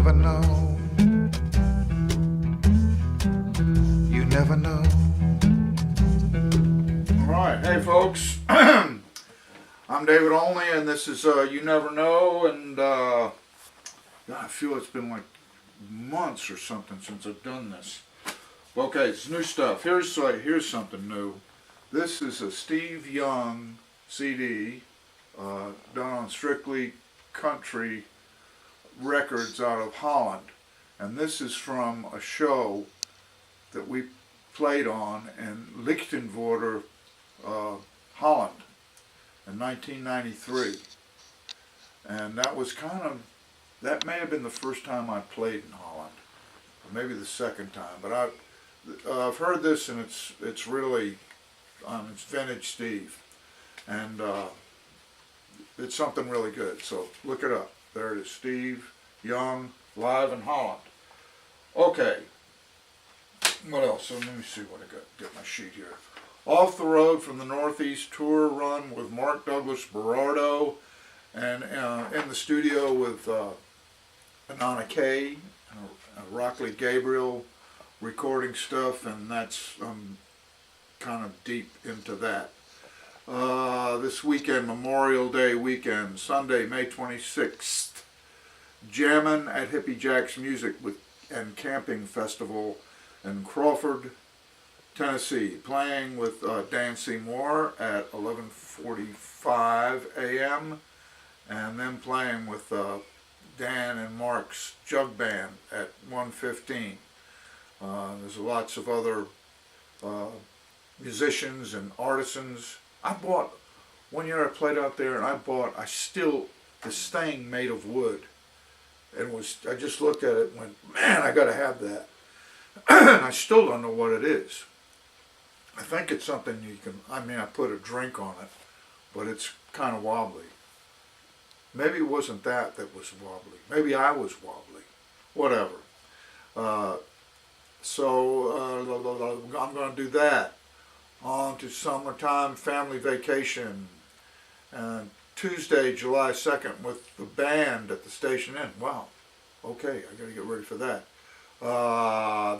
never know. You never know. All right, hey folks, I'm David Olney, and this is You Never Know, and God, I feel it's been like months or something since I've done this. Okay, it's new stuff. Here's something new. This is a Steve Young CD done on Strictly Country Records out of Holland, and this is from a show that we played on in Lichtenvoorde, Holland in 1993, and that was that may have been the first time I played in Holland, or maybe the second time, but I've heard this, and it's really it's vintage Steve, and it's something really good, so look it up. There it is, Steve Young, live in Holland. Okay, what else? So let me see what I got. Get my sheet here. Off the Road from the Northeast Tour Run with Mark Douglas Berardo, and in the studio with Anana Kay, Rockley Gabriel recording stuff, and that's kind of deep into that. This weekend, Memorial Day weekend, Sunday, May 26th, Jammin at Hippie Jack's Music and Camping Festival in Crawford, Tennessee, playing with Dan Seymour at 11:45 a.m. and then playing with Dan and Mark's Jug Band at 1:15. There's lots of other musicians and artisans. One year I played out there, and I still this thing made of wood, and I just looked at it and went, man, I gotta have that. And I still don't know what it is. I think it's something you can, I put a drink on it, but it's kind of wobbly. Maybe it wasn't that was wobbly. Maybe I was wobbly. Whatever. So I'm going to do that. On to Summertime Family Vacation. Tuesday, July 2nd with the band at the Station Inn. Wow. Okay, I got to get ready for that.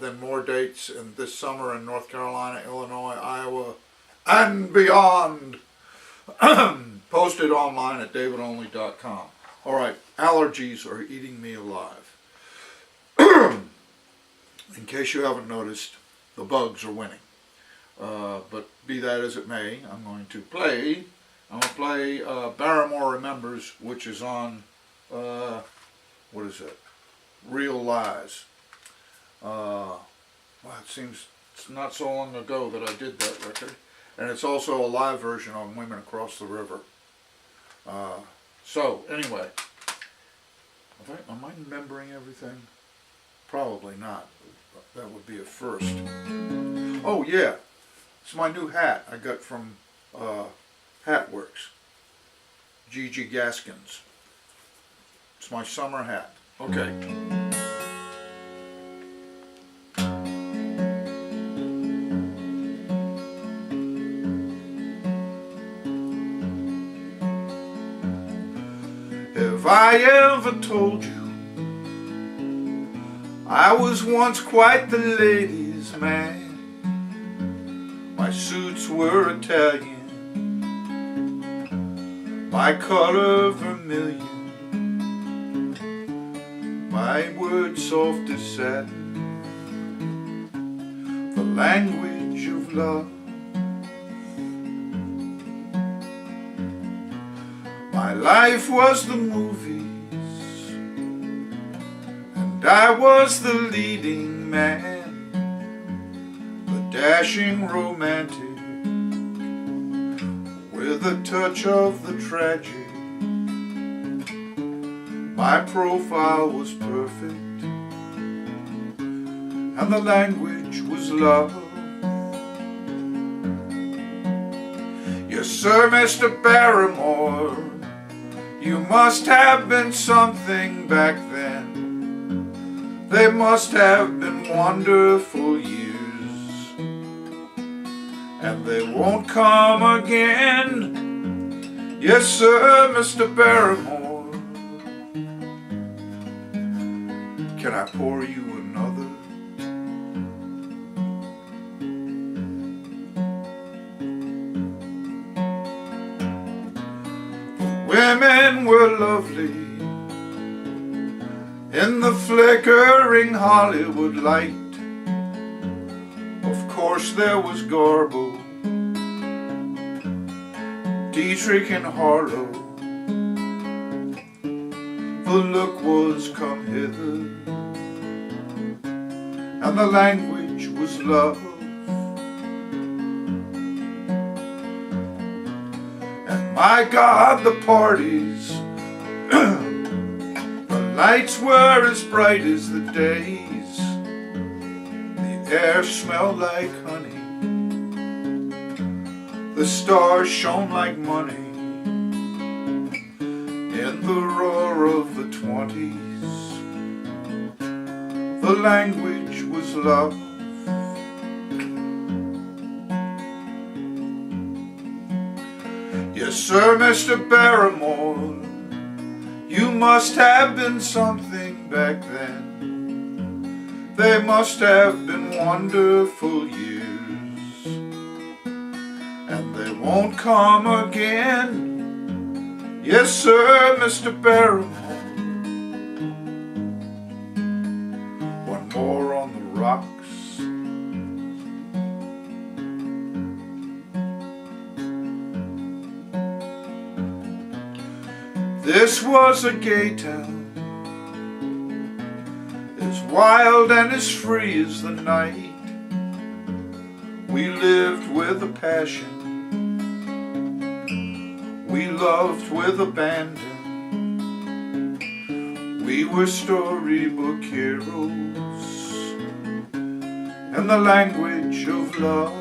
Then more dates this summer in North Carolina, Illinois, Iowa, and beyond. Posted online at davidolney.com. All right, allergies are eating me alive. In case you haven't noticed, the bugs are winning. But be that as it may, I'm going to play Barrymore Remembers, which is on, what is it? Real Lies. Well, it seems it's not so long ago that I did that record. And it's also a live version on Women Across the River. So, anyway, am I remembering everything? Probably not. That would be a first. Oh, yeah. It's my new hat I got from Hatworks. Gigi Gaskins. It's my summer hat. Okay. If I ever told you I was once quite the ladies' man, my suits were Italian, my color vermilion, my words soft as satin, the language of love. My life was the movies, and I was the leading man, the dashing romantic, with a touch of the tragic. My profile was perfect, and the language was love. Yes, sir, Mr. Barrymore, you must have been something back then. They must have been wonderful years, and they won't come again. Yes, sir, Mr. Barrymore. I pour you another? Women were lovely in the flickering Hollywood light. Of course there was Garbo, Dietrich and Harlow. The look was come hither, and the language was love. And my God, the parties, the lights were as bright as the days. The air smelled like honey, the stars shone like money. In the roar of the 20s, the language was love. Yes, sir, Mr. Barrymore, you must have been something back then. They must have been wonderful years, and they won't come again. Yes, sir, Mr. Barrymore. One more on the rocks. This was a gay town, as wild and as free as the night. We lived with a passion, we loved with abandon. We were storybook heroes in the language of love.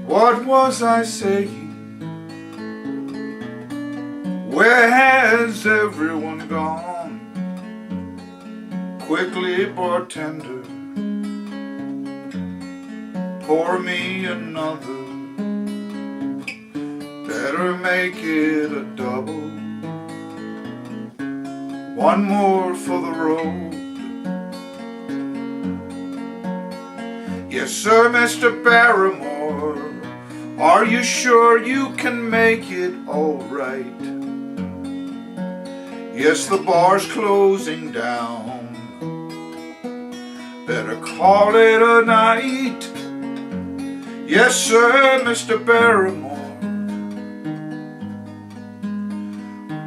What was I saying? Where has everyone gone? Quickly, bartender, pour me another. Better make it a double. One more for the road. Yes, sir, Mr. Barrymore, are you sure you can make it all right? Yes, the bar's closing down. Better call it a night. Yes, sir, Mr. Barrymore.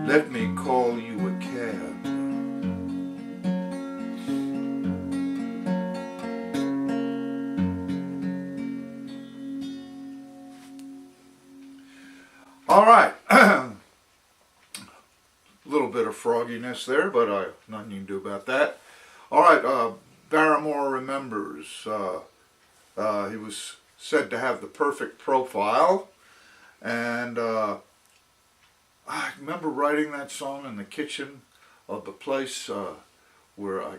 Let me call you a cab. All right, a little bit of frogginess there, but nothing you can do about that. All right, Barrymore remembers. He was said to have the perfect profile, and I remember writing that song in the kitchen of the place where I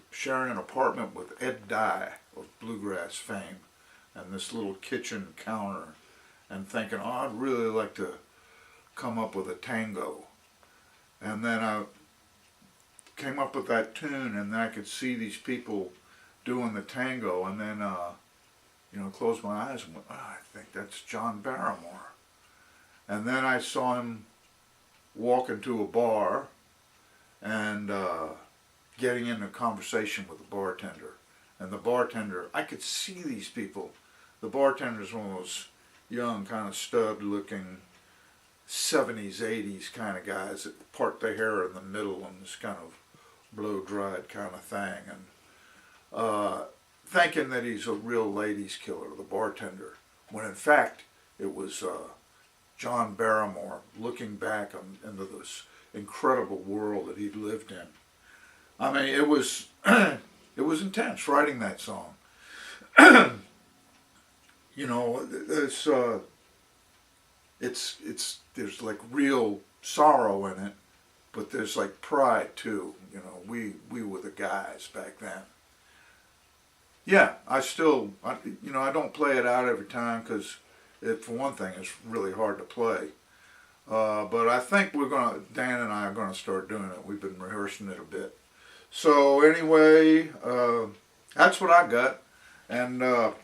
sharing an apartment with Ed Dye of bluegrass fame, and this little kitchen counter. And thinking, oh, I'd really like to come up with a tango. And then I came up with that tune, and then I could see these people doing the tango, and then, closed my eyes and went, oh, I think that's John Barrymore. And then I saw him walk into a bar and getting into a conversation with the bartender. And the bartender, I could see these people. The bartender's one of those young, kind of stud-looking 70s, 80s kind of guys that part their hair in the middle and this kind of blow-dried kind of thing, and thinking that he's a real ladies killer, the bartender, when in fact it was John Barrymore, looking back into this incredible world that he'd lived in. I mean, it was it was intense writing that song. You know, there's like real sorrow in it, but there's like pride too. You know, we were the guys back then. Yeah, I don't play it out every time because, for one thing, it's really hard to play. But I think Dan and I are gonna start doing it. We've been rehearsing it a bit. So anyway, that's what I got, and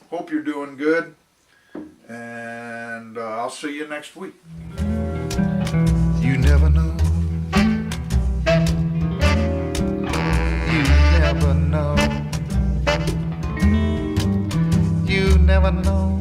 hope you're doing good. And I'll see you next week. You never know. You never know. You never know.